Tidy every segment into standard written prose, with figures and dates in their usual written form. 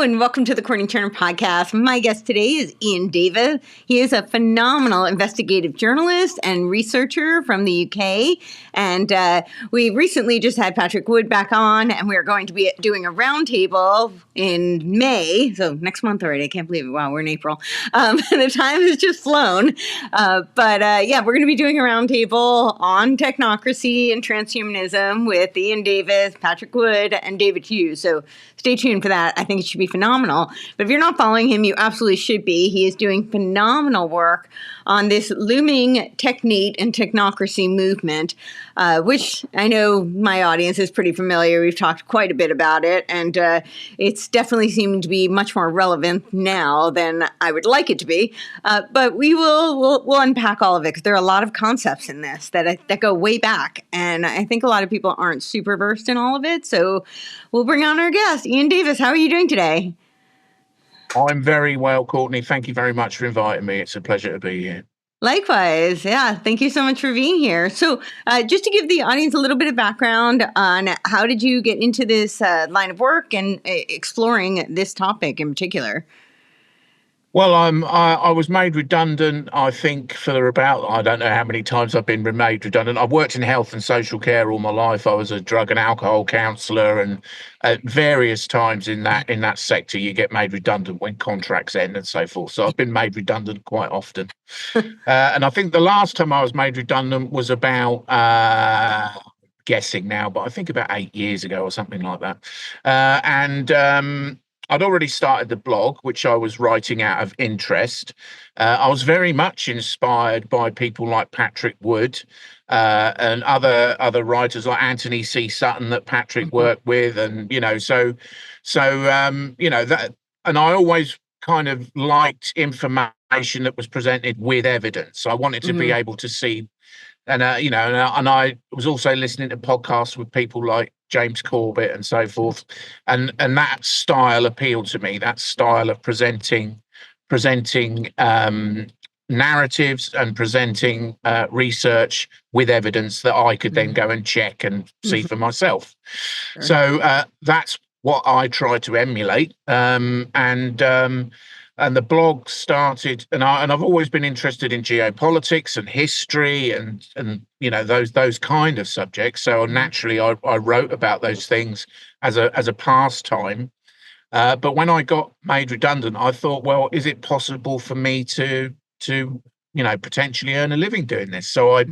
and welcome to the Courtney Turner podcast. My guest today is Iain Davis. He is a phenomenal investigative journalist and researcher from the UK. And we recently just had Patrick Wood back on, and we're going to be doing a roundtable in May. So next month already. I can't believe it. Wow, we're in April. The time has just flown. But we're going to be doing a roundtable on technocracy and transhumanism with Iain Davis, Patrick Wood, and David Hughes. So stay tuned for that. I think it should be phenomenal. But if you're not following him, you absolutely should be. He is doing phenomenal work on this looming Technate and technocracy movement, which I know my audience is pretty familiar. We've talked quite a bit about it, and it's definitely seeming to be much more relevant now than I would like it to be. But we'll unpack all of it, because there are a lot of concepts in this that go way back, and I think a lot of people aren't super versed in all of it. So we'll bring on our guest, Iain Davis. How are you doing today? I'm very well, Courtney. Thank you very much for inviting me. It's a pleasure to be here. Likewise. Yeah. Thank you so much for being here. So just to give the audience a little bit of background on how did you get into this line of work and exploring this topic in particular? Well, I was made redundant, I think, for about, I don't know how many times I've been made redundant. I've worked in health and social care all my life. I was a drug and alcohol counsellor, and at various times in that sector, you get made redundant when contracts end and so forth. So I've been made redundant quite often. And I think the last time I was made redundant was about, guessing now, but I think about 8 years ago or something like that. I'd already started the blog, which I was writing out of interest. I was very much inspired by people like Patrick Wood and other writers like Anthony C. Sutton that Patrick worked with, and that. And I always kind of liked information that was presented with evidence. I wanted to be able to see. And I was also listening to podcasts with people like James Corbett and so forth, and that style appealed to me. That style of presenting narratives and presenting research with evidence that I could then go and check and see for myself. Sure. So that's what I try to emulate, and the blog started, and I've always been interested in geopolitics and history and those kind of subjects. So naturally, I wrote about those things as a pastime. But when I got made redundant, I thought, well, is it possible for me to potentially earn a living doing this? So I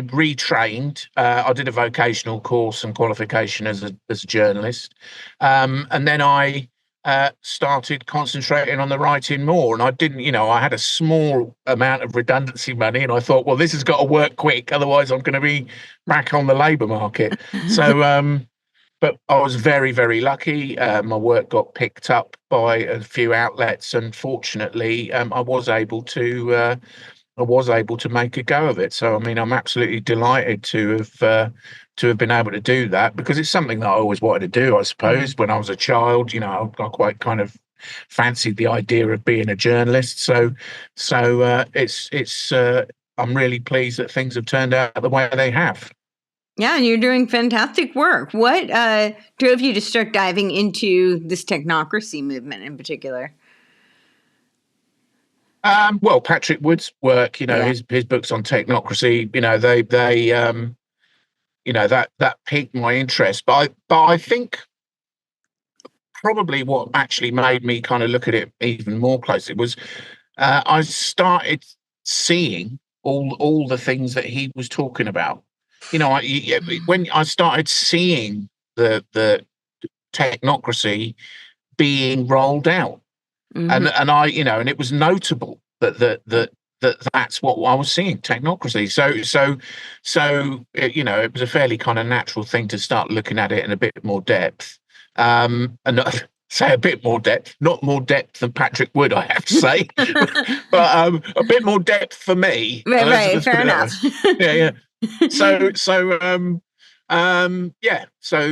retrained. I did a vocational course and qualification as a journalist, and then I started concentrating on the writing more. And I didn't, I had a small amount of redundancy money, and I thought, well, this has got to work quick, otherwise I'm going to be back on the labour market. So, but I was very, very lucky. My work got picked up by a few outlets, and fortunately, I was able to make a go of it. So, I mean, I'm absolutely delighted to have been able to do that, because it's something that I always wanted to do, I suppose. When I was a child, I quite kind of fancied the idea of being a journalist. So it's I'm really pleased that things have turned out the way they have. Yeah, and you're doing fantastic work. What drove you to start diving into this technocracy movement in particular? Well, Patrick Wood's work, his books on technocracy, that piqued my interest. But I think probably what actually made me kind of look at it even more closely was I started seeing all the things that he was talking about. When I started seeing the technocracy being rolled out, and it was notable that's what I was seeing, technocracy. So it was a fairly kind of natural thing to start looking at it in a bit more depth, and say a bit more depth, not more depth than Patrick Wood, I have to say, but a bit more depth for me. Right, fair enough. Yeah. So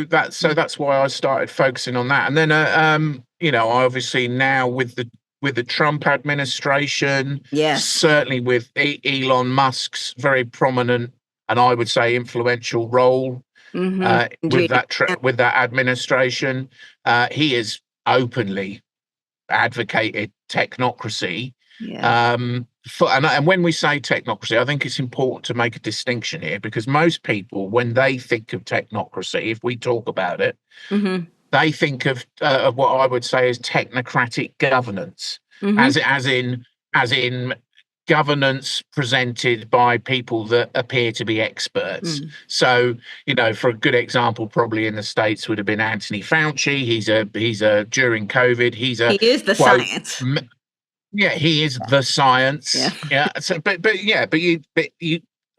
that's why I started focusing on that. And then I obviously now with the Trump administration, certainly with Elon Musk's very prominent and I would say influential role with that administration, he is openly advocated technocracy. Yeah. And when we say technocracy, I think it's important to make a distinction here, because most people, when they think of technocracy, if we talk about it, Mm-hmm. they think of what I would say is technocratic governance, Mm-hmm. as in governance presented by people that appear to be experts. Mm. So, for a good example, probably in the States would have been Anthony Fauci. He's a during COVID, he's He a is the quote. science. Yeah, he is the Yeah. science. Yeah. So, but I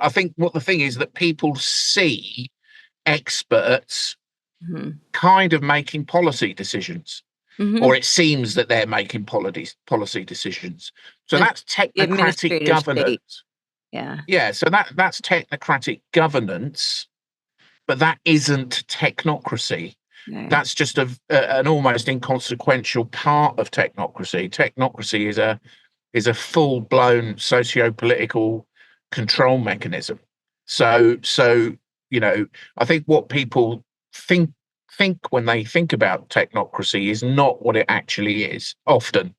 think what the thing is that people see experts Mm-hmm. kind of making policy decisions, Mm-hmm. or it seems that they're making policy decisions. So That's that's the technocratic administrative state. governance. Yeah. Yeah, so that's technocratic governance, but that isn't technocracy. Right. That's just an almost inconsequential part of technocracy. Technocracy is a full-blown socio-political control mechanism. So I think what people think when they think about technocracy is not what it actually is often.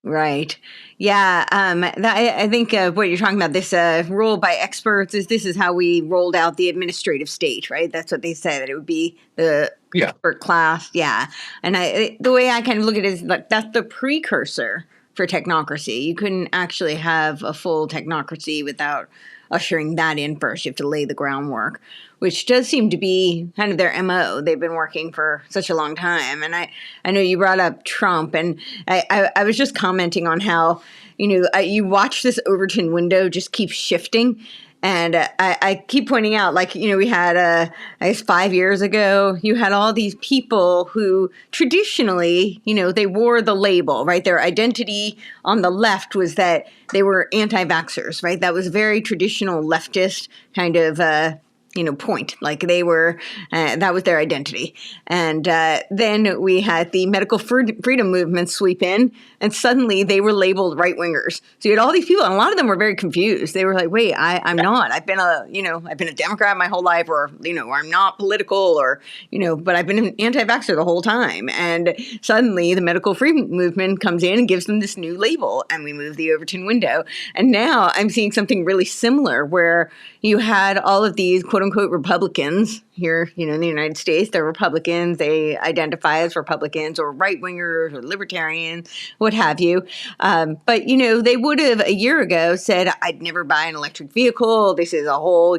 Right. Yeah. I think what you're talking about, this rule by experts, this is how we rolled out the administrative state, right? That's what they said, that it would be the Yeah. expert class. Yeah. And the way I kind of look at it is like that's the precursor for technocracy. You couldn't actually have a full technocracy without ushering that in first. You have to lay the groundwork, which does seem to be kind of their MO. They've been working for such a long time. And I know you brought up Trump, and I was just commenting on how, you watch this Overton window just keep shifting. And I keep pointing out, like, we had, I guess 5 years ago, you had all these people who traditionally, they wore the label, right? Their identity on the left was that they were anti-vaxxers, right? That was very traditional leftist kind of, point. Like they were, that was their identity. And then we had the medical freedom movement sweep in, and suddenly they were labeled right wingers. So you had all these people, and a lot of them were very confused. They were like, "Wait, I'm not. I've been a Democrat my whole life, or I'm not political, or but I've been an anti-vaxxer the whole time." And suddenly the medical freedom movement comes in and gives them this new label, and we move the Overton window. And now I'm seeing something really similar, where you had all of these quote unquote Republicans here, in the United States. They're Republicans. They identify as Republicans or right wingers or libertarians, what have you. But, they would have a year ago said, I'd never buy an electric vehicle. This is a whole,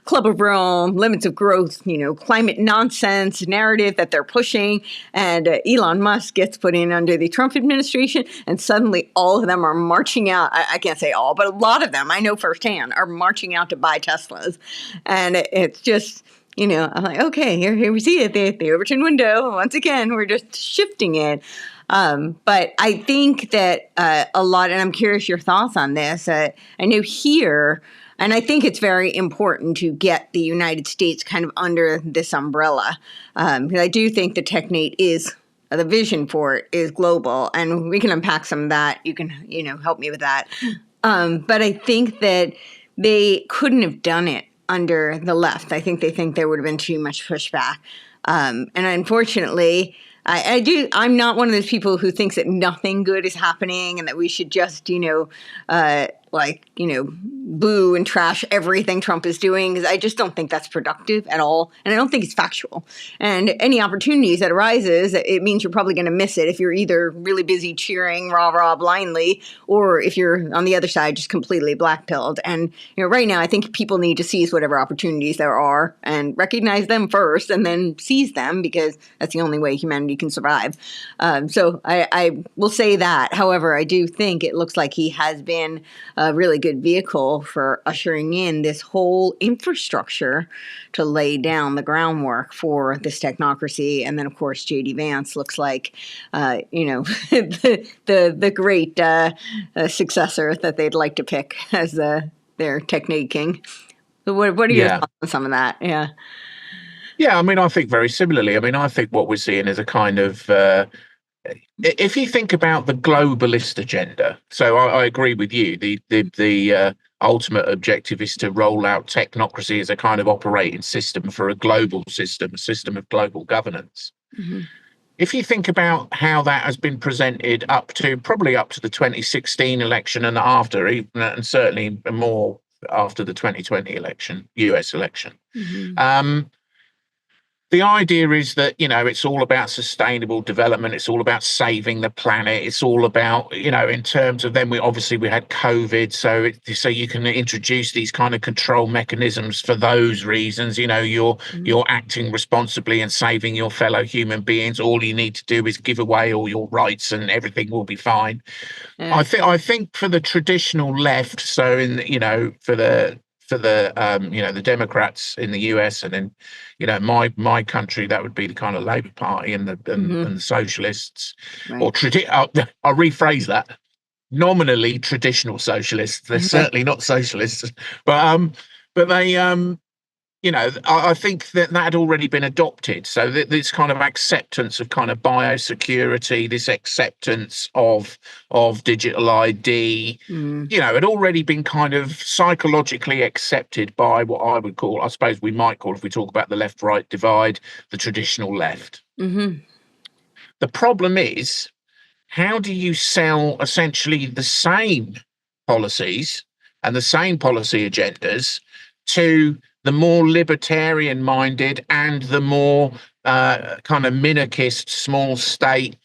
Club of Rome, limits of growth, climate nonsense narrative that they're pushing. And Elon Musk gets put in under the Trump administration. And suddenly all of them are marching out. I can't say all, but a lot of them, I know firsthand, are marching out to buy Teslas. And it's just, I'm like, okay, here we see it, the Overton window. Once again, we're just shifting it. But I think that a lot, and I'm curious your thoughts on this. I know here, and I think it's very important to get the United States kind of under this umbrella. Because I do think the Technate is, the vision for it is global, and we can unpack some of that. You can, help me with that. But I think that they couldn't have done it under the left. I think they think there would have been too much pushback. And unfortunately, I'm not one of those people who thinks that nothing good is happening and that we should just, boo and trash everything Trump is doing, because I just don't think that's productive at all. And I don't think it's factual. And any opportunities that arises, it means you're probably going to miss it if you're either really busy cheering rah rah blindly, or if you're on the other side just completely blackpilled. And right now I think people need to seize whatever opportunities there are and recognize them first, and then seize them, because that's the only way humanity can survive. So I will say that. However, I do think it looks like he has been a really good vehicle for ushering in this whole infrastructure to lay down the groundwork for this technocracy. And then, of course, J.D. Vance looks like, the great successor that they'd like to pick as their Technate king. So what are your thoughts on some of that? Yeah. Yeah, I mean, I think very similarly. I mean, I think what we're seeing is a kind of, if you think about the globalist agenda, so I agree with you. The ultimate objective is to roll out technocracy as a kind of operating system for a global system, a system of global governance. Mm-hmm. if you think about how that has been presented probably up to the 2016 election and after, even, and certainly more after the 2020 election, US election. Um, the idea is that, it's all about sustainable development. It's all about saving the planet. It's all about, in terms of, then we had COVID. So you can introduce these kind of control mechanisms for those reasons. You're acting responsibly and saving your fellow human beings. All you need to do is give away all your rights and everything will be fine. I think for the traditional left, so for the the Democrats in the US, and then my country, that would be the kind of Labour Party and the socialists, Right. or I'll rephrase that: nominally traditional socialists. They're certainly not socialists, but they I think that had already been adopted. So this kind of acceptance of kind of biosecurity, this acceptance of digital ID, had already been kind of psychologically accepted by what I would call, I suppose we might call, if we talk about the left-right divide, the traditional left. The problem is, how do you sell essentially the same policies and the same policy agendas to the more libertarian-minded and the more kind of minarchist, small state,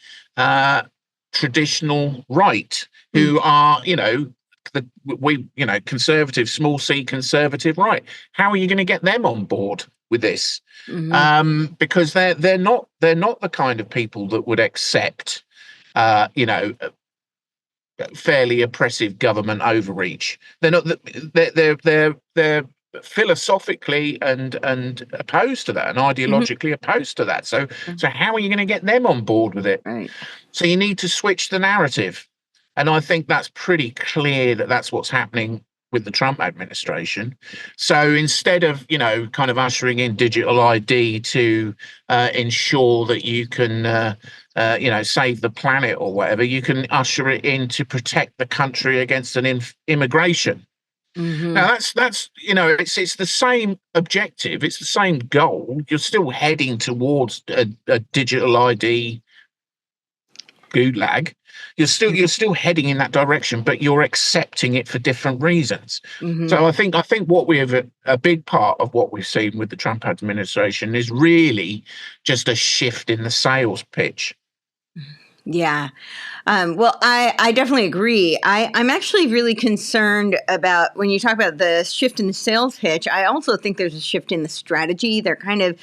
traditional right, who are, conservative, small c conservative right? How are you going to get them on board with this? Because they're not the kind of people that would accept, fairly oppressive government overreach. They're not. They're philosophically and opposed to that, and ideologically opposed to that. So how are you going to get them on board with it? Right. So you need to switch the narrative, and I think that's pretty clear that that's what's happening with the Trump administration. So instead of kind of ushering in digital ID to ensure that you can save the planet or whatever, you can usher it in to protect the country against an immigration. Now that's it's the same objective, it's the same goal. You're still heading towards a digital ID gulag. You're still heading in that direction, but you're accepting it for different reasons. So I think what we have, a big part of what we've seen with the Trump administration is really just a shift in the sales pitch. Yeah. Well, I definitely agree. I'm actually really concerned about when you talk about the shift in the sales pitch. I also think there's a shift in the strategy. They're kind of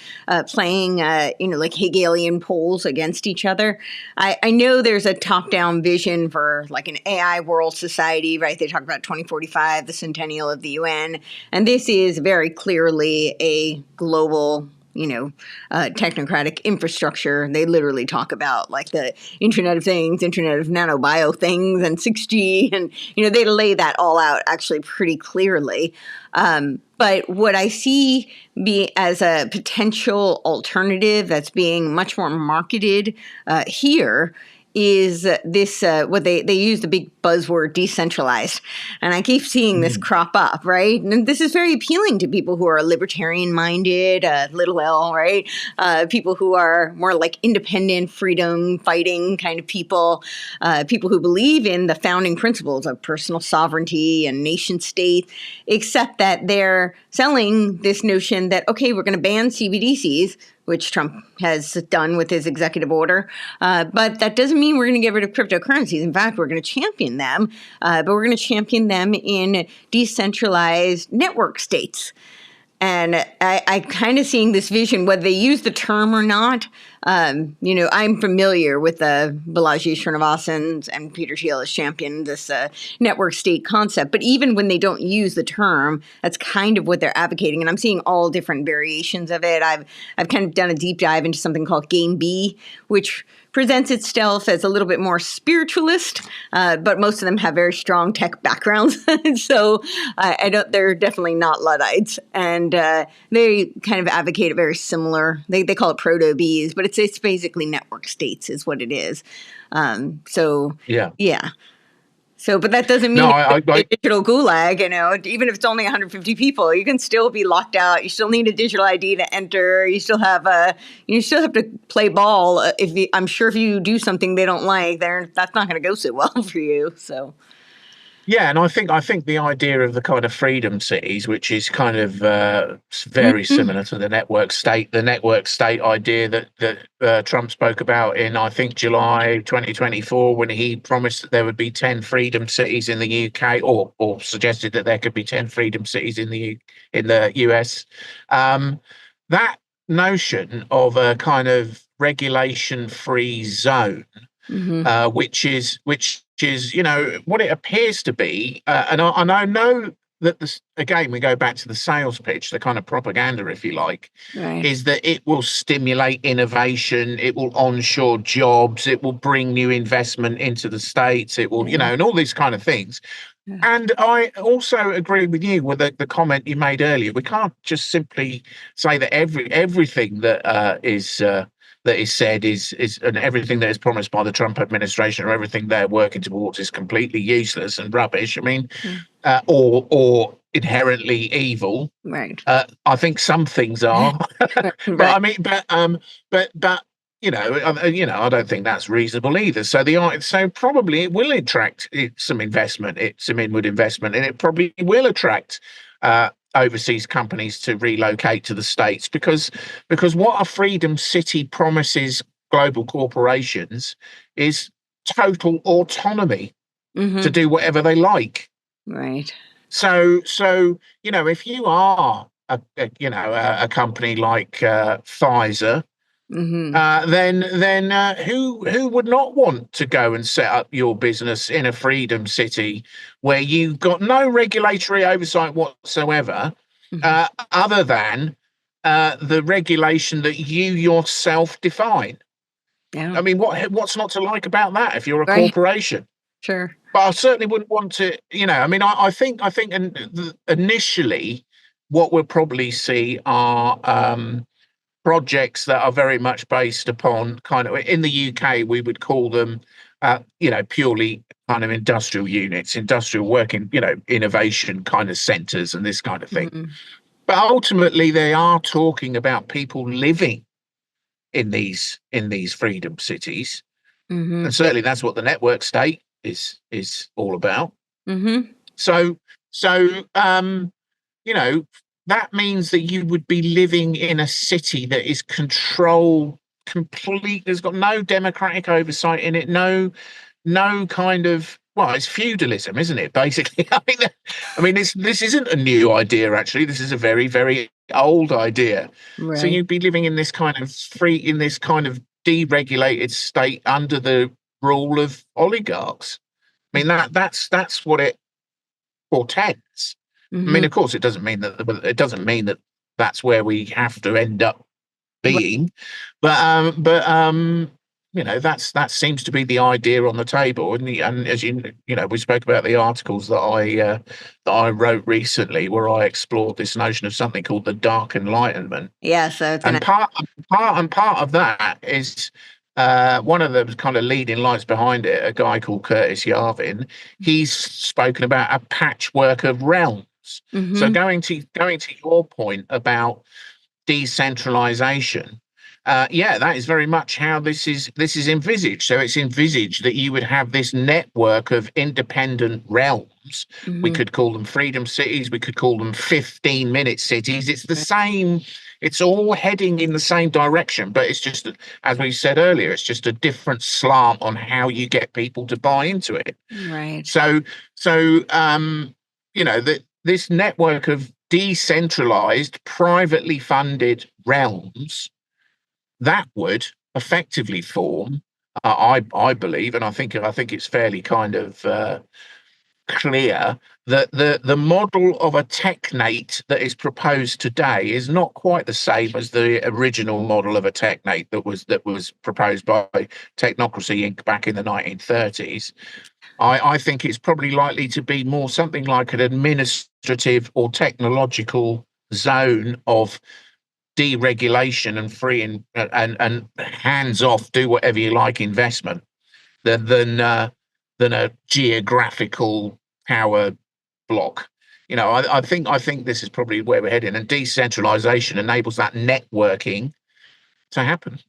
playing, like Hegelian poles against each other. I know there's a top-down vision for like an AI world society, right? They talk about 2045, the centennial of the UN. And this is very clearly a global technocratic infrastructure. They literally talk about like the Internet of Things, Internet of Nanobio things, and 6G, and they lay that all out actually pretty clearly. But what I see as a potential alternative that's being much more marketed here is this, what they use the big buzzword decentralized. And I keep seeing this crop up, right? And this is very appealing to people who are libertarian minded, little L, right? People who are more like independent, freedom fighting kind of people, people who believe in the founding principles of personal sovereignty and nation state, except that they're selling this notion that, okay, we're going to ban CBDCs, which Trump has done with his executive order. But that doesn't mean we're going to get rid of cryptocurrencies. In fact, we're going to champion them, but we're going to champion them in decentralized network states. And I kind of seeing this vision, whether they use the term or not. I'm familiar with the Balaji Srinivasan and Peter Thiel has championed this network state concept. But even when they don't use the term, that's kind of what they're advocating. And I'm seeing all different variations of it. I've kind of done a deep dive into something called Game B, which presents itself as a little bit more spiritualist, but most of them have very strong tech backgrounds. So they're definitely not Luddites. And they kind of advocate a very similar, they call it proto-Bs, but it's basically network states is what it is. Yeah. So, but that doesn't No, mean it's a digital gulag, even if it's only 150 people, you can still be locked out. You still need a digital ID to enter. You still have to play ball. I'm sure if you do something they don't like, that's not going to go so well for you. So. Yeah, and I think the idea of the kind of freedom cities, which is kind of very similar to the network state idea that Trump spoke about in, I think, July 2024, when he promised that there would be 10 freedom cities in the UK, or suggested that there could be 10 freedom cities in the US. That notion of a kind of regulation-free zone, which is what it appears to be, and I know that this, again, we go back to the sales pitch, the kind of propaganda, if you like, right, is that it will stimulate innovation, it will onshore jobs, it will bring new investment into the States, it will, and all these kind of things. Yeah. And I also agree with you with the comment you made earlier. We can't just simply say that everything that is said is and everything that is promised by the Trump administration, or everything they're working towards, is completely useless and rubbish. I mean, or inherently evil. Right. I think some things are, Right. but I mean, but I don't think that's reasonable either. So probably it will attract some investment, some inward investment, and it probably will attract overseas companies to relocate to the States, because what a freedom city promises global corporations is total autonomy to do whatever they like. Right. So if you are a company like Pfizer, then who would not want to go and set up your business in a freedom city where you've got no regulatory oversight whatsoever, other than the regulation that you yourself define? Yeah. I mean, what's not to like about that if you're a Right. corporation? Sure. But I certainly wouldn't want to, I mean, I think initially what we'll probably see are projects that are very much based upon, kind of, in the UK, we would call them, purely kind of industrial units, industrial working, innovation kind of centers and this kind of thing. But ultimately, they are talking about people living in these freedom cities. And certainly that's what the network state is all about. So that means that you would be living in a city that is controlled complete. There's got no democratic oversight in it. No kind of, well, it's feudalism, isn't it? Basically, I mean, this isn't a new idea. Actually, this is a very, very old idea. Right. So you'd be living in this kind of deregulated state under the rule of oligarchs. I mean, that's what it portends. I mean, of course, it doesn't mean that that's where we have to end up being, but that seems to be the idea on the table. And as we spoke about the articles that I wrote recently, where I explored this notion of something called the Dark Enlightenment. Yeah, so it's and part of that is one of the kind of leading lights behind it, a guy called Curtis Yarvin. He's spoken about a patchwork of realms. So going to your point about decentralization, that is very much how this is envisaged. So it's envisaged that you would have this network of independent realms. We could call them freedom cities. We could call them 15-minute cities. It's the same. It's all heading in the same direction, but it's just, as we said earlier, it's just a different slant on how you get people to buy into it. Right. So this network of decentralized, privately funded realms, that would effectively form, I believe, and I think it's fairly kind of clear, that the model of a technate that is proposed today is not quite the same as the original model of a technate that was proposed by Technocracy Inc. back in the 1930s. I think it's probably likely to be more something like an administrative or technological zone of deregulation and free and hands off, do whatever you like investment, than than a geographical power block. I think this is probably where we're heading, and decentralization enables that networking to happen.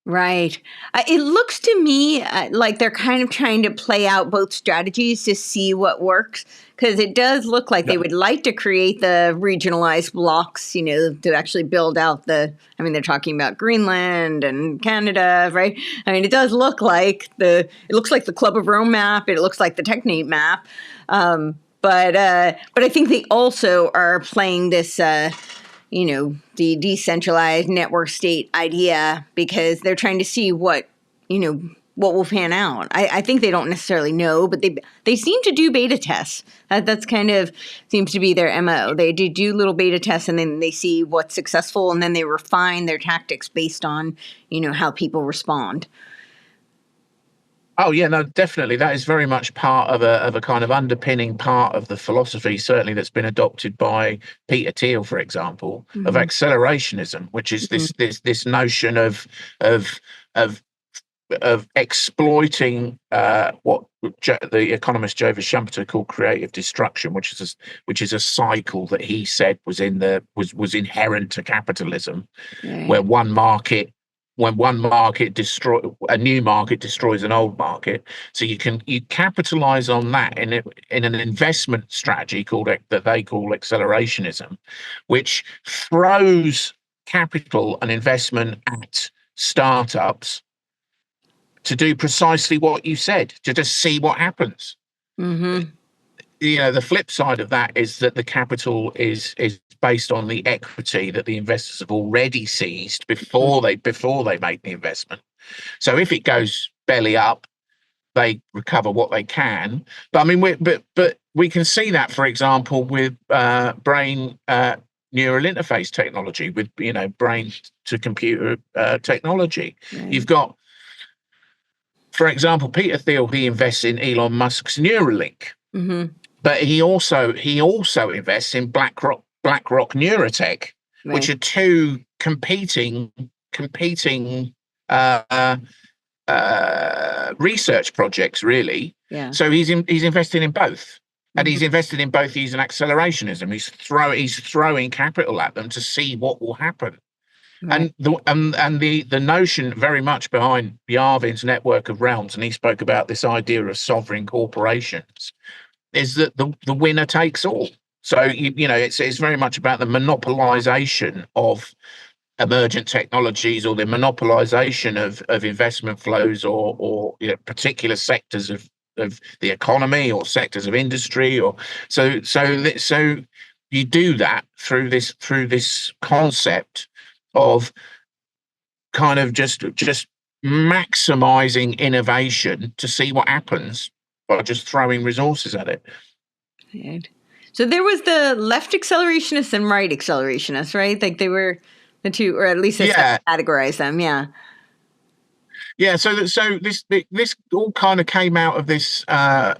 Right. It looks to me like they're kind of trying to play out both strategies to see what works, because it does look like they would like to create the regionalized blocks, to actually build out they're talking about Greenland and Canada, right? I mean, it does look like it looks like the Club of Rome map. It looks like the Technate map. But I think they also are playing this, the decentralized network state idea, because they're trying to see what will pan out. I think they don't necessarily know, but they seem to do beta tests. That's kind of seems to be their MO. They do little beta tests, and then they see what's successful, and then they refine their tactics based on how people respond. Oh yeah, no, definitely. That is very much part of a kind of underpinning part of the philosophy, certainly that's been adopted by Peter Thiel, for example, of accelerationism, which is this notion of of exploiting what the economist Jovis Schumpeter called creative destruction, which is a cycle that he said was inherent to capitalism, where when one market a new market destroys an old market. So you capitalize on that in an investment strategy that they call accelerationism, which throws capital and investment at startups to do precisely what you said, to just see what happens. The flip side of that is that the capital is based on the equity that the investors have already seized before they make the investment. So if it goes belly up, they recover what they can. But I mean, we can see that, for example, with brain neural interface technology, with brain to computer technology. Right. You've got, for example, Peter Thiel. He invests in Elon Musk's Neuralink, but he also invests in BlackRock Neurotech, Right. which are two competing research projects, really. Yeah. So he's invested in both, and he's invested in both using accelerationism. He's throwing capital at them to see what will happen. Right. And the notion very much behind Yarvin's network of realms, and he spoke about this idea of sovereign corporations, is that the winner takes all. So it's very much about the monopolization of emergent technologies, or the monopolization of investment flows, or particular sectors of the economy, or sectors of industry, or so you do that through this concept of kind of just maximizing innovation to see what happens by just throwing resources at it. Right. So there was the left accelerationists and right accelerationists, right? Like they were the two, or at least that's how I categorize them. Yeah. Yeah. So this all kind of came out of this at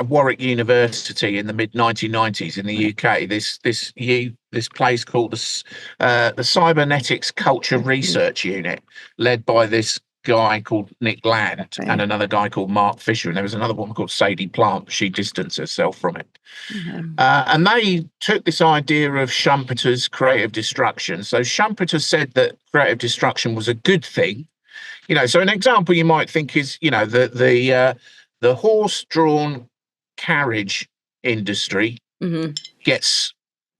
Warwick University in the mid 1990s in the UK. This place called the Cybernetics Culture Research Unit, led by this guy called Nick Land and another guy called Mark Fisher, and there was another woman called Sadie Plant, but she distanced herself from it. And they took this idea of Schumpeter's creative destruction. So Schumpeter said that creative destruction was a good thing. So an example you might think is, the horse-drawn carriage industry gets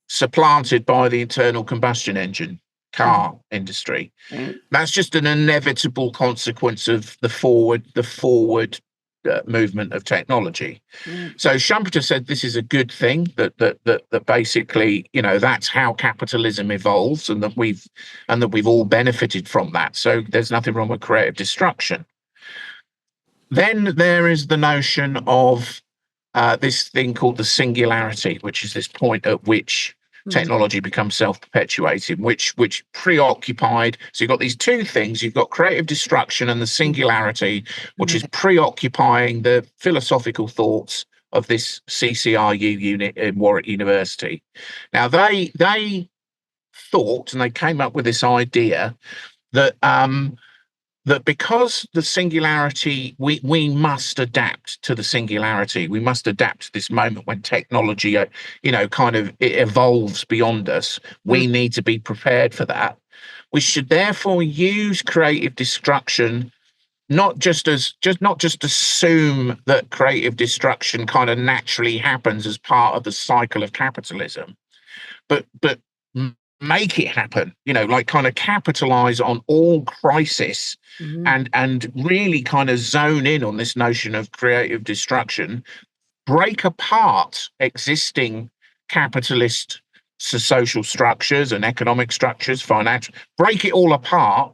supplanted by the internal combustion engine car industry. That's just an inevitable consequence of the forward movement of technology. So Schumpeter said this is a good thing, that basically, that's how capitalism evolves, and that we've all benefited from that. So there's nothing wrong with creative destruction. Then there is the notion of this thing called the singularity, which is this point at which technology becomes self-perpetuating, which preoccupied. So you've got these two things. You've got creative destruction and the singularity, which is preoccupying the philosophical thoughts of this CCRU unit in Warwick University. Now they thought, and they came up with this idea that that because the singularity, we must adapt to the singularity. We must adapt to this moment when technology, kind of it evolves beyond us. We need to be prepared for that. We should therefore use creative destruction not just assume that creative destruction kind of naturally happens as part of the cycle of capitalism, but make it happen, like kind of capitalize on all crisis and really kind of zone in on this notion of creative destruction, break apart existing capitalist social structures and economic structures, financial, break it all apart,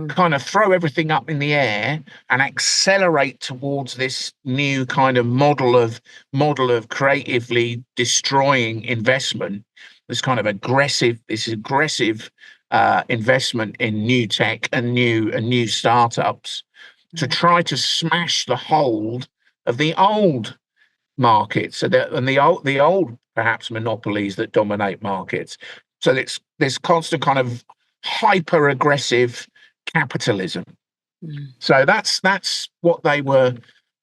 kind of throw everything up in the air and accelerate towards this new kind of model of creatively destroying investment, this kind of aggressive investment in new tech and new startups to try to smash the hold of the old markets and the old perhaps monopolies that dominate markets. So it's this constant kind of hyper aggressive capitalism. So that's what they were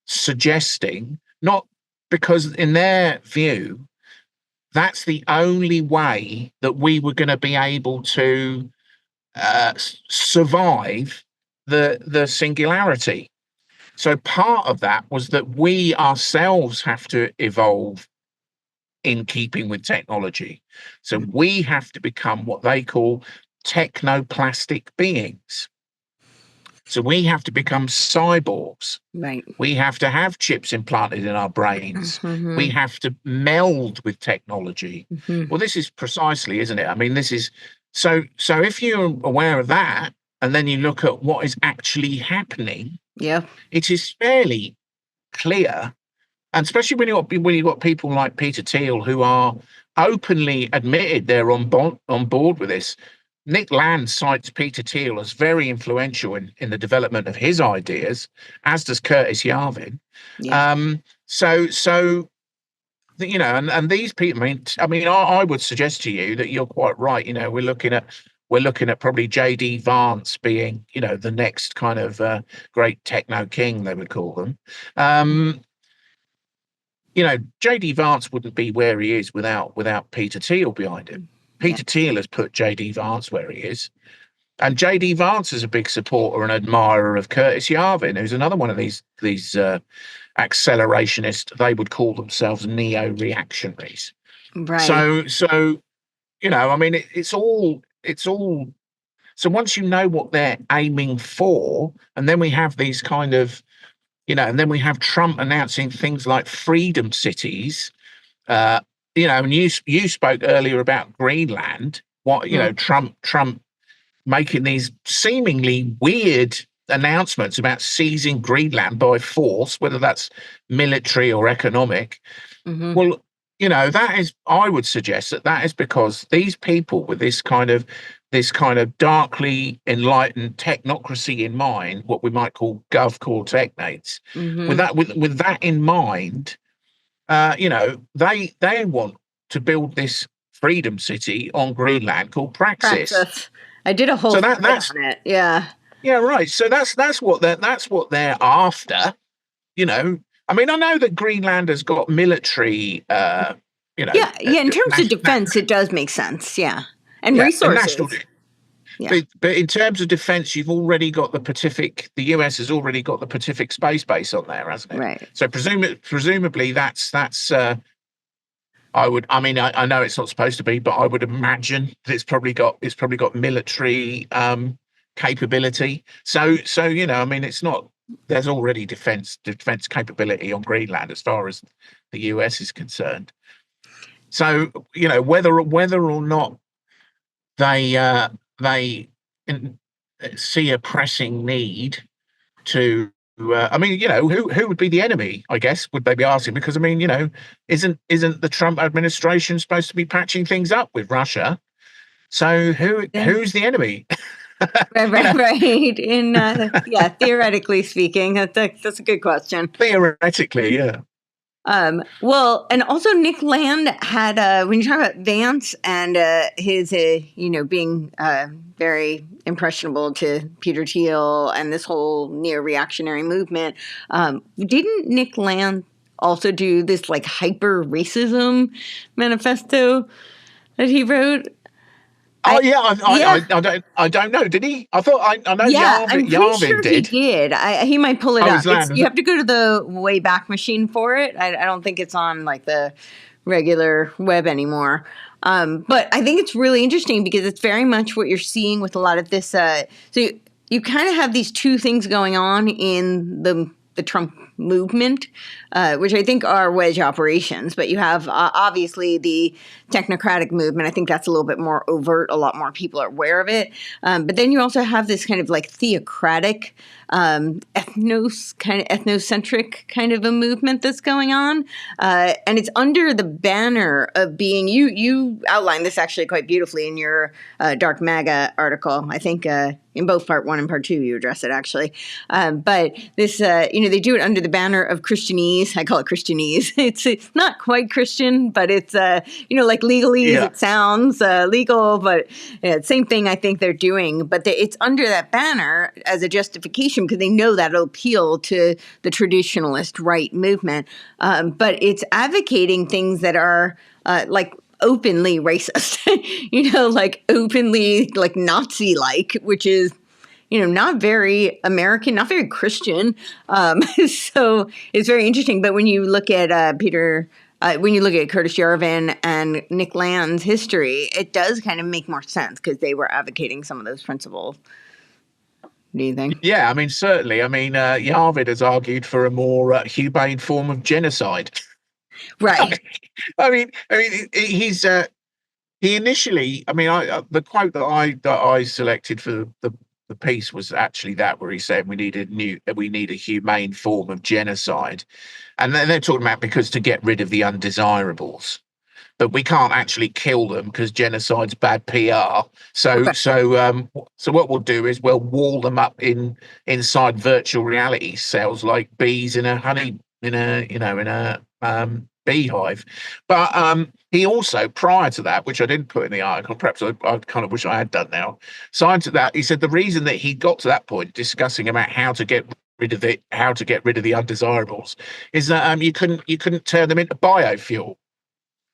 suggesting, not because in their view that's the only way that we were going to be able to survive the singularity. So part of that was that we ourselves have to evolve in keeping with technology. So we have to become what they call technoplastic beings. So we have to become cyborgs. Right. We have to have chips implanted in our brains. We have to meld with technology. Well, this is precisely, isn't it? I mean, this is so if you're aware of that, and then you look at what is actually happening, it is fairly clear, and especially when you've got people like Peter Thiel who are openly admitted they're on board with this. Nick Land cites Peter Thiel as very influential in the development of his ideas, as does Curtis Yarvin. And these people. I would suggest to you that you're quite right. We're looking at probably J.D. Vance being, the next kind of great techno king, they would call them. J.D. Vance wouldn't be where he is without Peter Thiel behind him. Peter Thiel has put J.D. Vance where he is. And J.D. Vance is a big supporter and admirer of Curtis Yarvin, who's another one of these accelerationists. They would call themselves neo-reactionaries. Right. So it's all. So once you know what they're aiming for, and then we have these kind of, and then we have Trump announcing things like freedom cities. And you spoke earlier about Greenland. Trump making these seemingly weird announcements about seizing Greenland by force, whether that's military or economic. Well, that is, I would suggest that is because these people with this kind of darkly enlightened technocracy in mind, what we might call Govcore technates, with that in mind, they want to build this freedom city on Greenland called Praxis. I did a whole thread on it. Yeah, right. So that's what they're after. I know that Greenland has got military. In terms of defense, it does make sense. Yeah, and resources. But in terms of defense, you've already got the Pacific. The US has already got the Pacific space base on there, hasn't it? Right. So presumably that's. I know it's not supposed to be, but I would imagine that it's probably got military capability. So it's not. There's already defense capability on Greenland as far as the US is concerned. So whether or not they see a pressing need to. Who would be the enemy? I guess would they be asking? Because isn't the Trump administration supposed to be patching things up with Russia? So who's the enemy? Right. Theoretically speaking, that's a good question. Theoretically, yeah. Well, and also Nick Land had, when you talk about Vance and his, being very impressionable to Peter Thiel and this whole neo-reactionary movement, didn't Nick Land also do this like hyper racism manifesto that he wrote? Oh yeah, I don't know. Did he? I thought I know Yeah, I'm pretty Yarvin sure he did. did. He might pull it Oh, up. is that? You have to go to the Wayback Machine for it. I don't think it's on like the regular web anymore. But I think it's really interesting because it's very much what you're seeing with a lot of this. So you kind of have these two things going on in the Trump movement, which I think are wedge operations. But you have obviously the technocratic movement. I think that's a little bit more overt. A lot more people are aware of it. But then you also have this kind of like theocratic, ethnocentric kind of a movement that's going on, and it's under the banner of being. You outlined this actually quite beautifully in your Dark MAGA article. I think in both part 1 and part 2 you address it actually. But this, they do it under the banner of Christianese. I call it Christianese. It's not quite Christian, but it's like legalese. Yeah. It sounds legal, but same thing I think they're doing. But it's under that banner as a justification because they know that it'll appeal to the traditionalist right movement. But it's advocating things that are like openly racist, like openly like Nazi-like, which is not very American, not very Christian. So it's very interesting. But when you look at when you look at Curtis Yarvin and Nick Land's history, it does kind of make more sense because they were advocating some of those principles. Do you think? Yeah, I mean, certainly. I mean, Yarvin has argued for a more humane form of genocide. Right. I mean, he's he initially. I mean, the quote that I selected for the piece was actually that where he said we need a humane form of genocide, and then they're talking about because to get rid of the undesirables. But we can't actually kill them because genocide's bad PR. So what we'll do is we'll wall them up inside virtual reality cells like bees in a beehive. But he also, prior to that, which I didn't put in the article, perhaps I kind of wish I had done now. Prior to that, he said the reason that he got to that point, discussing about how to get rid of the undesirables, is that you couldn't turn them into biofuel.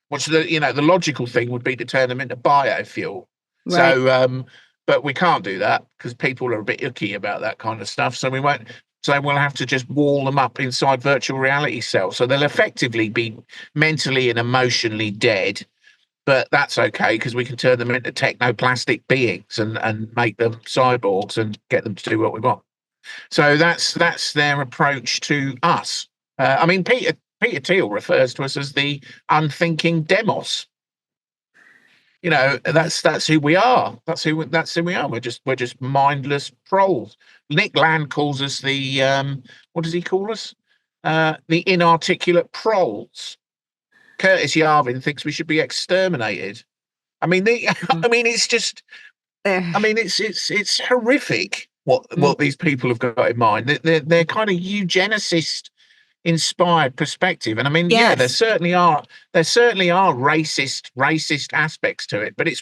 Which the logical thing would be to turn them into biofuel. Right. So, but we can't do that because people are a bit icky about that kind of stuff. So we won't. So we'll have to just wall them up inside virtual reality cells. So they'll effectively be mentally and emotionally dead. But that's okay because we can turn them into technoplastic beings and make them cyborgs and get them to do what we want. So that's their approach to us. I mean, Peter Thiel refers to us as the unthinking demos. That's who we are. That's who we are. We're just mindless trolls. Nick Land calls us the what does he call us? The inarticulate proles. Curtis Yarvin thinks we should be exterminated. I mean, it's just. I mean, it's horrific what these people have got in mind. They're kind of eugenicist inspired perspective, and I mean, Yes. yeah, there certainly are racist aspects to it, but it's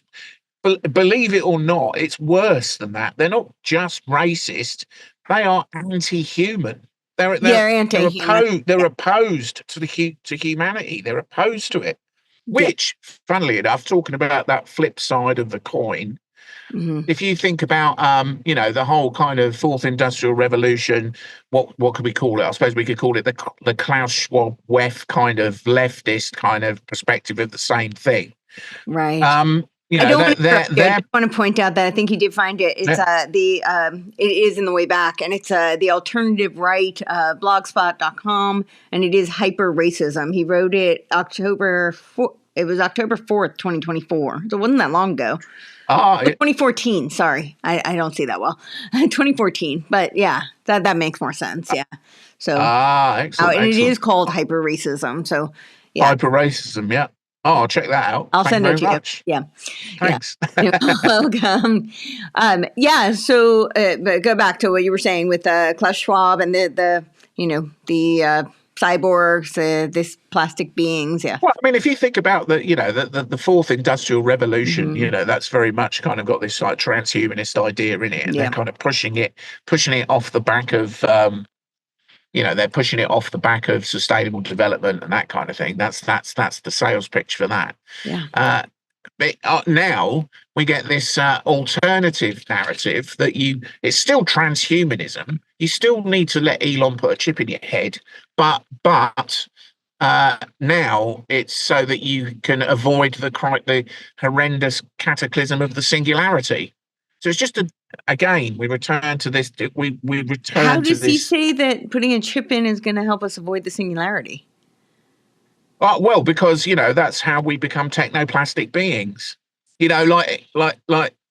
believe it or not, it's worse than that. They're not just racist; they are anti-human. They're anti-human. They're opposed to humanity. They're opposed to it. Which, funnily enough, talking about that flip side of the coin. Mm-hmm. If you think about, the whole kind of fourth industrial revolution, what could we call it? I suppose we could call it the Klaus Schwab WEF kind of leftist kind of perspective of the same thing. Right. I just want to point out that I think you did find it. It's it is in the way back, and it's the alternative right blogspot.com, and it is hyper racism. He wrote it October 4th. It was October 4th, 2024. So it wasn't that long ago. 2014. Sorry, I don't see that well. 2014, but yeah, that makes more sense. Yeah. So excellent. And it is called hyper racism. So yeah, hyper racism. Yeah. Oh, I'll check that out. I'll send it to you. Yeah. Thanks. Yeah. You're welcome. Yeah. So but go back to what you were saying with Klaus Schwab and the cyborgs, this plastic beings. Yeah. Well, I mean, if you think about the fourth industrial revolution, that's very much kind of got this like transhumanist idea in it, and they're kind of pushing it off the back of, they're pushing it off the back of sustainable development and that kind of thing. That's the sales pitch for that. Yeah. But now we get this alternative narrative that it's still transhumanism. You still need to let Elon put a chip in your head, but now it's so that you can avoid the horrendous cataclysm of the singularity. So it's just again, we return to this. We return. How to does this. he say that putting a chip in is going to help us avoid the singularity? Well, because that's how we become technoplastic beings. Like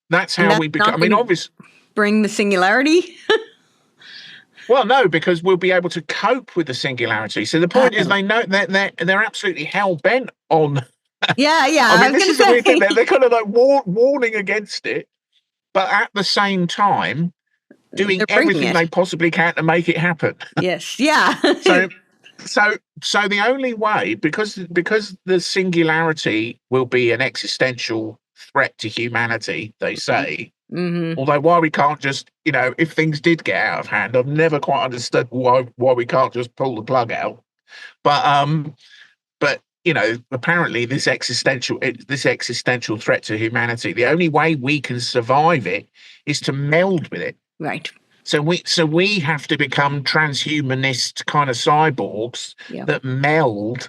that's how we become. I mean, obviously, bring the singularity. Well, no, because we'll be able to cope with the singularity. So the point is, they know they're absolutely hell bent on. Yeah. I mean, this is the weird thing. They're kind of like warning against it, but at the same time, doing everything they possibly can to make it happen. Yes. Yeah. So the only way, because the singularity will be an existential threat to humanity, they say. Mm-hmm. Although why we can't just, if things did get out of hand, I've never quite understood why we can't just pull the plug out. But apparently this existential threat to humanity, the only way we can survive it is to meld with it. Right. So we have to become transhumanist kind of cyborgs that meld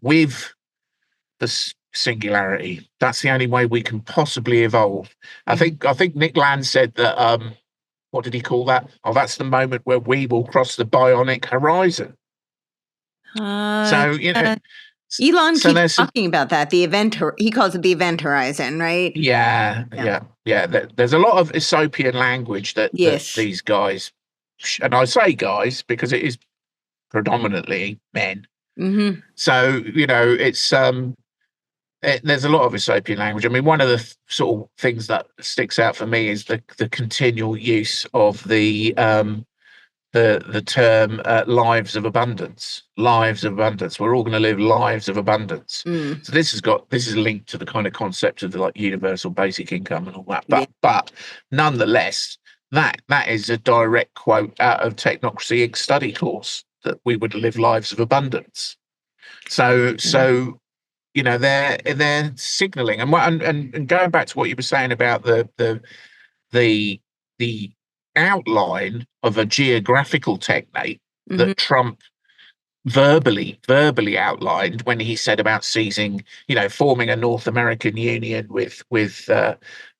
with the singularity. That's the only way we can possibly evolve. Mm-hmm. I think Nick Land said that. What did he call that? Oh, that's the moment where we will cross the bionic horizon. Elon keeps talking about that. The event, he calls it the event horizon, right? Yeah. There's a lot of Aesopian language that these guys, and I say guys because it is predominantly men. Mm-hmm. So it's there's a lot of Aesopian language. I mean, one of the sort of things that sticks out for me is the continual use of the term lives of abundance. Lives of abundance. We're all going to live lives of abundance. So this is linked to the kind of concept of the like universal basic income and all that. But nonetheless, that is a direct quote out of Technocracy Inc. study course, that we would live lives of abundance. So they're signaling, and going back to what you were saying about the outline of a geographical technate that Trump verbally outlined when he said about seizing, forming a North American Union with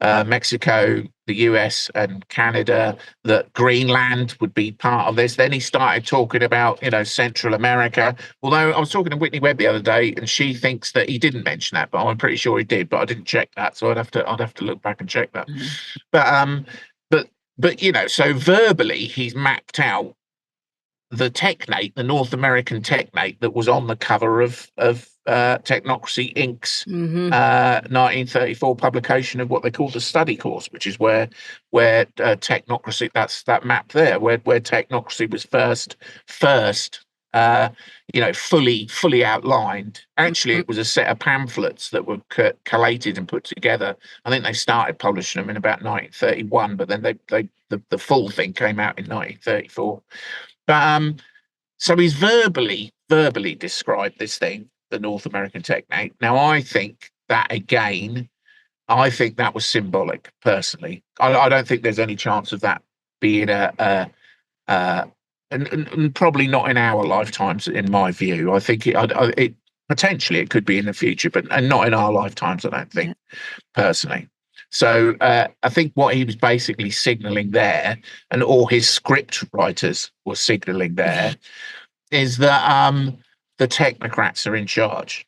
Mexico, the US, and Canada, that Greenland would be part of this. Then he started talking about, Central America. Although I was talking to Whitney Webb the other day, and she thinks that he didn't mention that, but I'm pretty sure he did. But I didn't check that, so I'd have to look back and check that. But so verbally, he's mapped out the Technate, the North American Technate that was on the cover of Technocracy Inc.'s 1934 publication of what they call the study course, which is where Technocracy, that's that map there, where Technocracy was first fully outlined. Actually, it was a set of pamphlets that were collated and put together. I think they started publishing them in about 1931, but then the full thing came out in 1934. But so he's verbally described this thing, the North American Technate. Now, I think that was symbolic. Personally, I don't think there's any chance of that being and probably not in our lifetimes, in my view. I think it potentially it could be in the future, but not in our lifetimes. I don't think, personally. So I think what he was basically signaling there, and all his script writers were signaling there, is that the technocrats are in charge.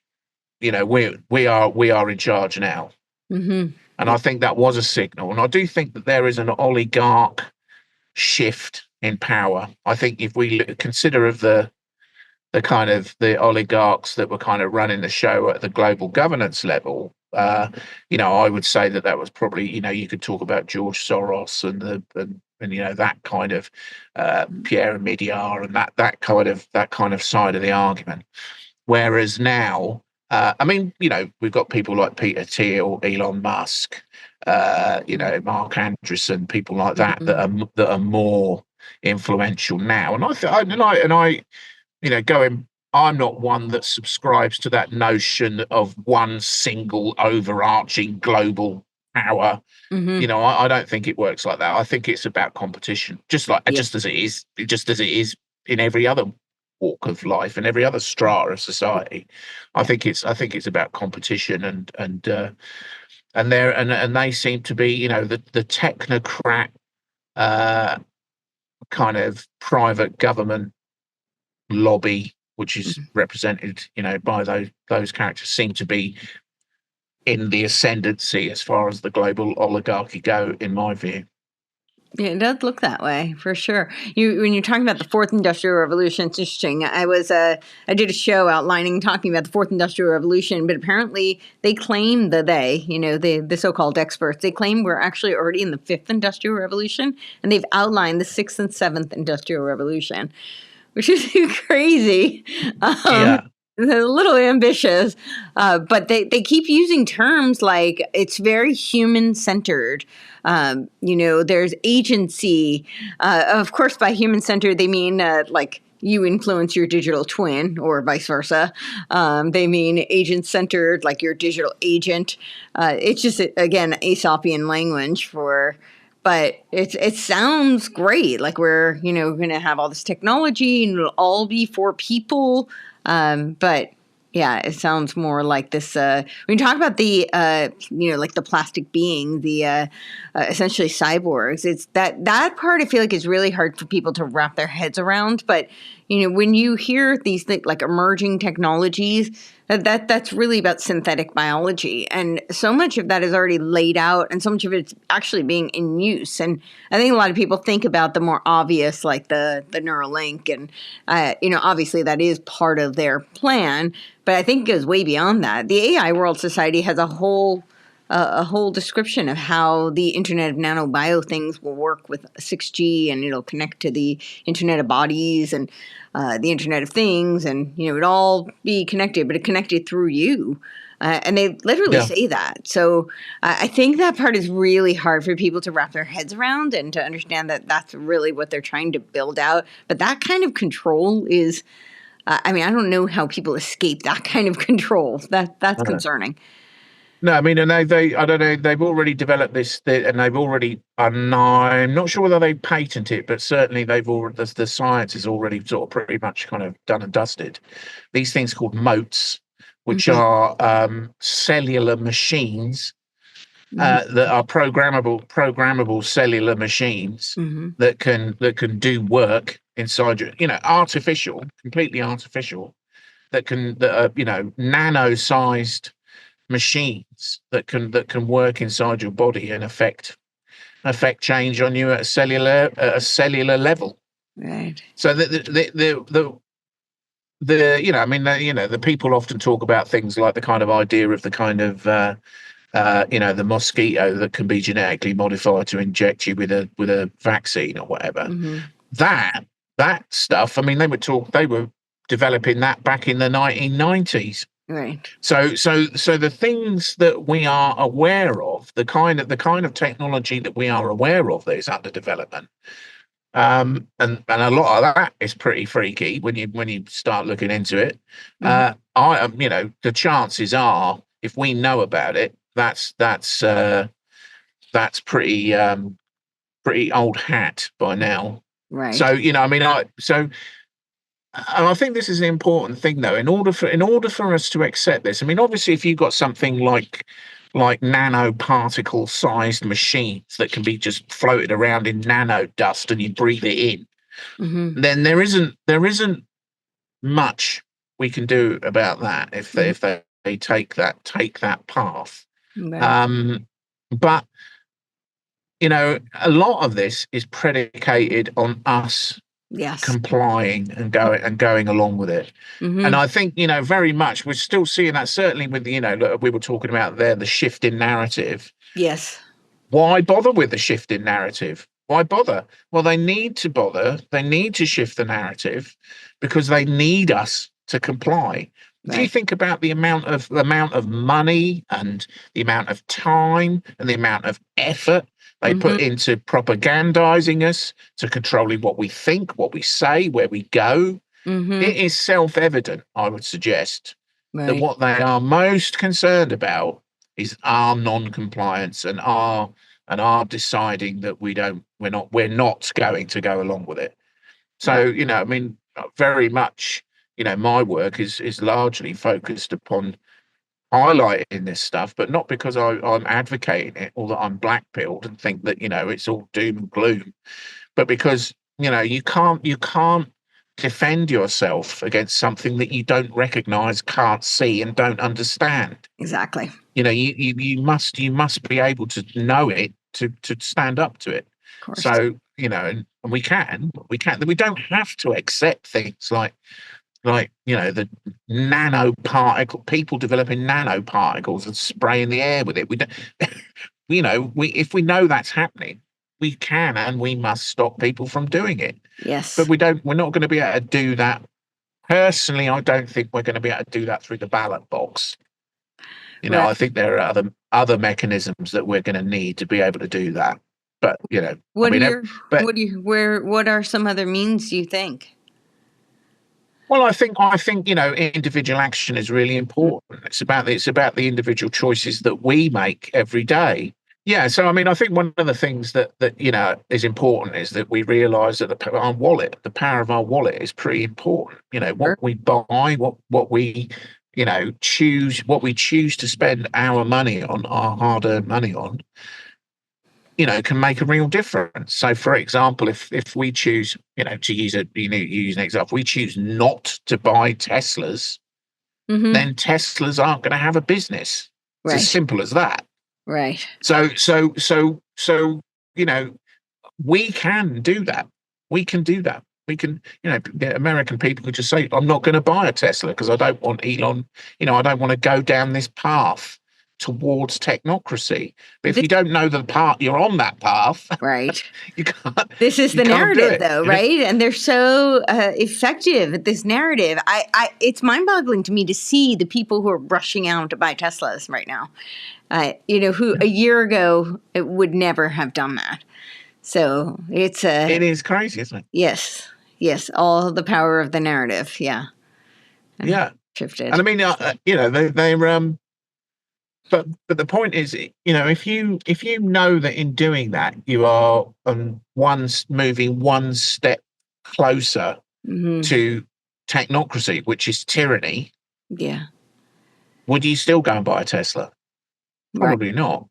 We are in charge now. Mm-hmm. And I think that was a signal. And I do think that there is an oligarch shift in power. I think if we consider of the kind of the oligarchs that were kind of running the show at the global governance level, I would say that was probably, you could talk about George Soros and and that kind of Pierre and Midyar and that kind of side of the argument. Whereas now, I mean, we've got people like Peter Thiel, Elon Musk, Mark Andreessen, people like that that are more influential now. And I'm not one that subscribes to that notion of one single overarching global power. I don't think it works like that. I think it's about competition, just as it is in every other walk of life and every other strata of society. I think it's about competition and they seem to be, the technocrat kind of private government lobby, which is represented, by those characters, seem to be in the ascendancy as far as the global oligarchy go, in my view. Yeah, it does look that way for sure. When you're talking about the fourth industrial revolution, it's interesting. I did a show talking about the fourth industrial revolution, but apparently they claim the so-called experts, they claim we're actually already in the fifth industrial revolution, and they've outlined the sixth and seventh industrial revolution, which is crazy. Yeah. They're a little ambitious, but they keep using terms like it's very human-centered. There's agency. Of course, by human-centered, they mean like you influence your digital twin or vice versa. They mean agent-centered, like your digital agent. It's just, again, Aesopian language but it sounds great. Like we're, going to have all this technology and it'll all be for people. But yeah, it sounds more like this. When you talk about the, like the plastic being, the essentially cyborgs, it's that part I feel like is really hard for people to wrap their heads around. But, when you hear these like emerging technologies, that's really about synthetic biology. And so much of that is already laid out and so much of it's actually being in use. And I think a lot of people think about the more obvious, like the Neuralink. And, obviously that is part of their plan. But I think it goes way beyond that. The AI World Society has a whole description of how the Internet of Nanobio things will work with 6G, and it'll connect to the Internet of Bodies and the Internet of Things, and it'd all be connected, but it connected through you. And they literally say that. So I think that part is really hard for people to wrap their heads around and to understand that that's really what they're trying to build out. But that kind of control is, I don't know how people escape that kind of control. That's concerning. No, I mean, and I don't know, they've already developed this, and they've already, and I'm not sure whether they patent it, but certainly the science is already sort of pretty much kind of done and dusted. These things called motes, which are cellular machines that are programmable cellular machines that can do work inside you, artificial, completely artificial, that are, nano-sized machines that can work inside your body and affect change on you at a cellular level. Right. So the the people often talk about things like the kind of idea of the kind of the mosquito that can be genetically modified to inject you with a vaccine or whatever. That stuff. I mean, they were developing that back in the 1990s. Right. So the things that we are aware of, the kind of technology that we are aware of that is under development, and a lot of that is pretty freaky when you start looking into it. The chances are, if we know about it, that's pretty old hat by now. Right. So and I think this is an important thing, though. In order for us to accept this, I mean, obviously, if you've got something like nanoparticle-sized machines that can be just floated around in nano dust and you breathe it in, then there isn't much we can do about that if they take that path. Right. But a lot of this is predicated on us. Yes. Complying and going along with it. And I think, very much we're still seeing that, certainly with we were talking about there, the shift in narrative. Yes. Why bother with the shift in narrative? Why bother? Well, they need to bother. They need to shift the narrative because they need us to comply. If you Right. think about the amount of money and the amount of time and the amount of effort they put into propagandizing us, to controlling what we think, what we say, where we go, it is self-evident, I would suggest, that Right. what they are most concerned about is our non-compliance and our deciding that we're not going to go along with it. So, I mean, very much, my work is largely focused upon highlighting this stuff, but not because I'm advocating it or that I'm black pilled and think that, it's all doom and gloom, but because, you can't defend yourself against something that you don't recognize, can't see, and don't understand. Exactly. You must be able to know it to stand up to it. Of course. So, and we don't have to accept things like the nanoparticle, people developing nanoparticles and spraying the air with it. We don't, if we know that's happening, we can and we must stop people from doing it. Yes. But we're not going to be able to do that. Personally, I don't think we're going to be able to do that through the ballot box. Right. I think there are other mechanisms that we're going to need to be able to do that. But What but what are some other means you think? well, I think individual action is really important. It's about the individual choices that we make every day. Yeah, so I mean, I think one of the things that is important is that we realise that the power of our wallet is pretty important. What we buy, what we choose, what we choose to spend our money on, our hard-earned money on, can make a real difference. So, for example, if we choose, to use an example, we choose not to buy Teslas, then Teslas aren't going to have a business. It's as simple as that. Right. So, we can do that. We can do that. We can, the American people could just say, I'm not going to buy a Tesla because I don't want Elon, I don't want to go down this path towards technocracy. But if you don't know the path, you're on that path. Right. You can't. This is you the can't do narrative, it, though, right? And they're so effective at this narrative. It's mind-boggling to me to see the people who are rushing out to buy Teslas right now. Who a year ago it would never have done that. So it is crazy, isn't it? Yes, all the power of the narrative. Yeah. And Yeah. shifted. And I mean, they're but the point is, if you know that in doing that you are moving one step closer to technocracy, which is tyranny. Yeah. Would you still go and buy a Tesla? Probably not.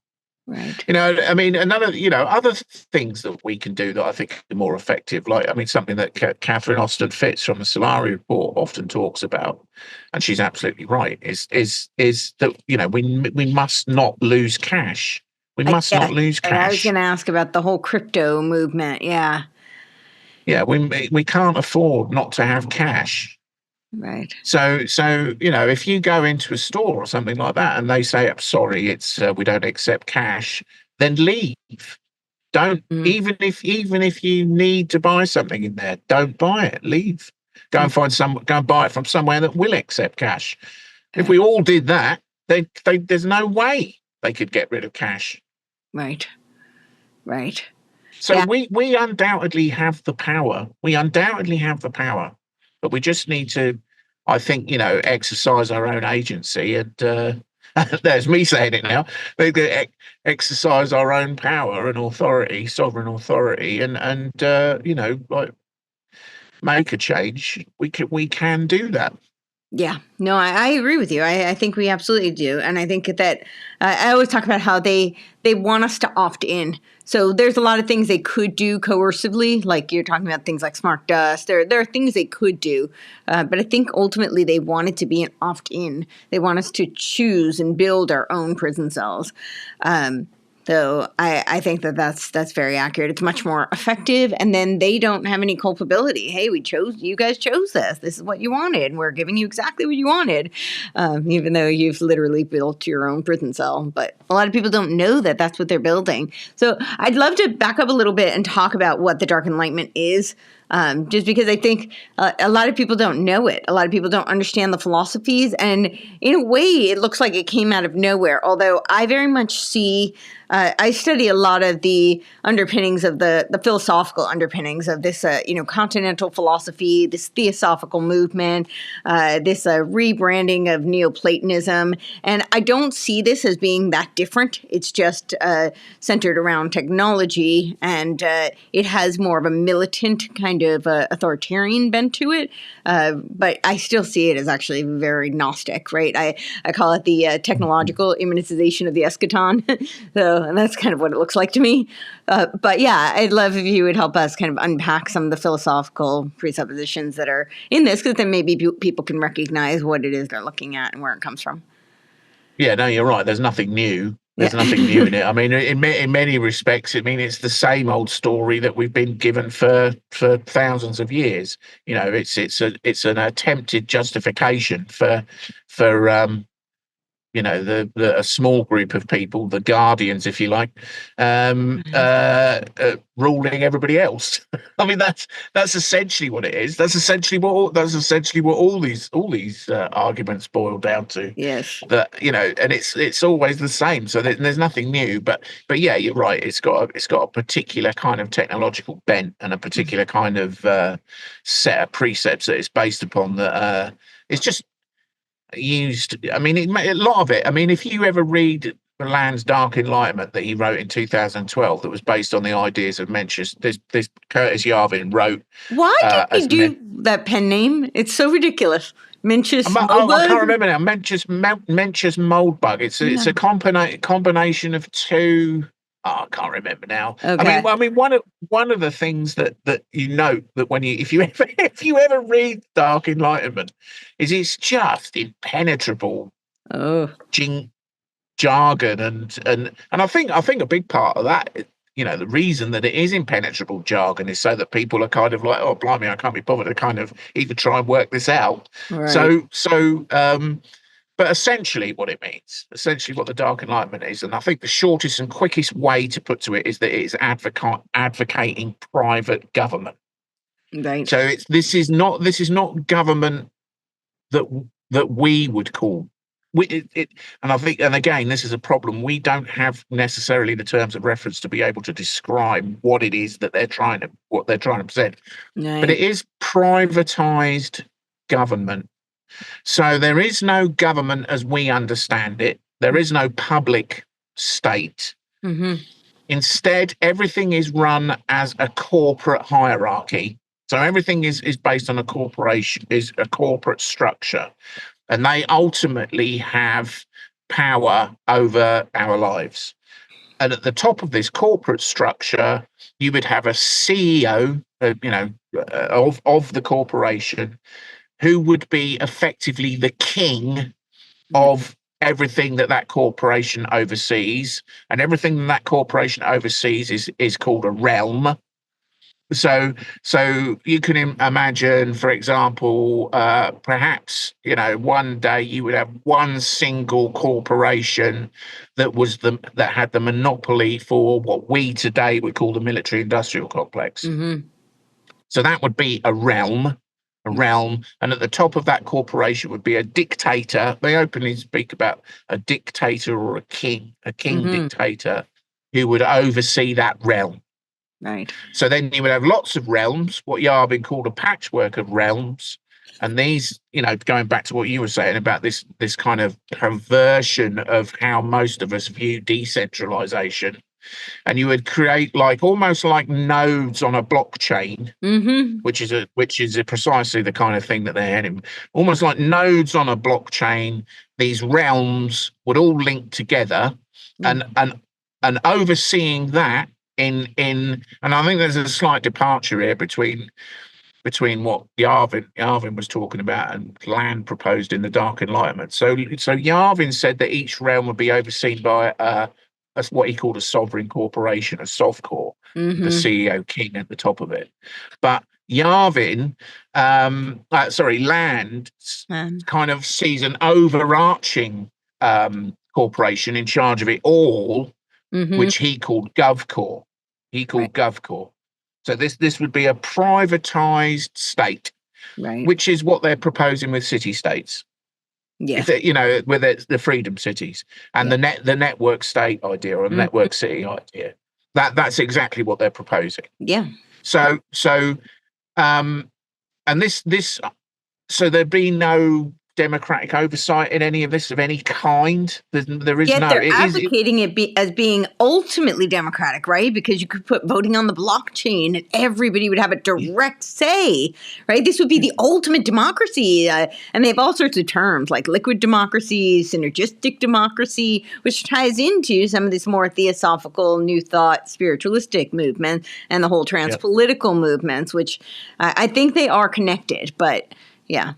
Right. I mean, other things that we can do that I think are more effective, like, I mean, something that Catherine Austin Fitz from the Solari report often talks about, and she's absolutely right, is that, we must not lose cash. We must not lose cash. I was going to ask about the whole crypto movement. Yeah. Yeah, we can't afford not to have cash. Right. So if you go into a store or something like that and they say, I'm sorry, it's we don't accept cash, then leave. Don't even if you need to buy something in there, don't buy it. Leave. Go and buy it from somewhere that will accept cash. If we all did that, there's no way they could get rid of cash. Right. So we undoubtedly have the power. But we just need to, I think, exercise our own agency. And there's me saying it now. We exercise our own power and authority, sovereign authority, and like, make a change. We can do that. Yeah, no, I agree with you. I think we absolutely do. And I think that I always talk about how they want us to opt in. So there's a lot of things they could do coercively, like you're talking about things like smart dust. There are things they could do. But I think ultimately they want it to be an opt in. They want us to choose and build our own prison cells. So I think that's very accurate. It's much more effective, and then they don't have any culpability. Hey, you guys chose this. This is what you wanted. We're giving you exactly what you wanted, even though you've literally built your own prison cell. But a lot of people don't know that that's what they're building. So I'd love to back up a little bit and talk about what the Dark Enlightenment is. Just because I think a lot of people don't know it. A lot of people don't understand the philosophies. And in a way, it looks like it came out of nowhere. Although I very much see, I study a lot of the underpinnings of the philosophical underpinnings of this, continental philosophy, this theosophical movement, this rebranding of Neoplatonism. And I don't see this as being that different. It's just centered around technology, and it has more of a militant kind of authoritarian bent to it. But I still see it as actually very Gnostic, right? I call it the technological immunization of the eschaton. And that's kind of what it looks like to me. But yeah, I'd love if you would help us kind of unpack some of the philosophical presuppositions that are in this, because then maybe people can recognize what it is they're looking at and where it comes from. Yeah, no, you're right. There's nothing new. There's nothing new in it. I mean, in many respects, it's the same old story that we've been given for thousands of years. It's an attempted justification for a small group of people, the guardians, if you like, ruling everybody else. I mean, that's essentially what it is. That's essentially what all these arguments boil down to. Yes. That and it's always the same. So there's nothing new. But yeah, you're right. It's got a particular kind of technological bent and a particular kind of set of precepts that it's based upon. That it's just used. I mean, a lot of it. I mean, if you ever read Land's Dark Enlightenment that he wrote in 2012, that was based on the ideas of Mencius. This Curtis Yarvin wrote. Why did he do that pen name? It's so ridiculous. Mencius Moldbug? I can't remember now. Mencius Moldbug. It's a combination of two. Oh, I can't remember now. Okay. I mean, one of the things that you note that if you ever read Dark Enlightenment, is it's just impenetrable jargon and I think a big part of that, the reason that it is impenetrable jargon is so that people are kind of like, oh blimey, I can't be bothered to kind of even try and work this out. Right. But essentially what it means, what the Dark Enlightenment is, and I think the shortest and quickest way to put to it is that it is advocating private government. Right. So this is not government that we would call and I think, and again, this is a problem. We don't have necessarily the terms of reference to be able to describe what it is that they're trying to present. Right. But it is privatized government. So there is no government as we understand it. There is no public state. Mm-hmm. Instead, everything is run as a corporate hierarchy. So everything is based on a corporate structure. And they ultimately have power over our lives. And at the top of this corporate structure, you would have a CEO, of the corporation, who would be effectively the king of everything that corporation oversees. And everything that corporation oversees is called a realm. So you can imagine, for example, perhaps one day you would have one single corporation that had the monopoly for what we today would call the military-industrial complex. Mm-hmm. So that would be a realm, and at the top of that corporation would be a dictator. They openly speak about a dictator or a king dictator who would oversee that realm. Right. So then you would have lots of realms, what Yarvin called a patchwork of realms. And these, going back to what you were saying about this kind of perversion of how most of us view decentralization. And you would create almost like nodes on a blockchain, which is precisely the kind of thing that they're heading. Almost like nodes on a blockchain. These realms would all link together, and overseeing that. And I think there's a slight departure here between what Yarvin was talking about and Land proposed in the Dark Enlightenment. So Yarvin said that each realm would be overseen by as what he called a sovereign corporation, a Sovcorp, with the CEO king at the top of it. But Land kind of sees an overarching corporation in charge of it all, which he called Govcore. Govcore. So this would be a privatized state, which is what they're proposing with city-states. Yeah. With the freedom cities and the network state idea or the network city idea. That's exactly what they're proposing. Yeah. So and so there'd be no democratic oversight in any of this of any kind. There is Yet no. they're advocating it as being ultimately democratic, right? Because you could put voting on the blockchain and everybody would have a direct say, right? This would be the ultimate democracy. And they have all sorts of terms like liquid democracy, synergistic democracy, which ties into some of this more theosophical, new thought, spiritualistic movement and the whole transpolitical movements, which I think they are connected. But yeah.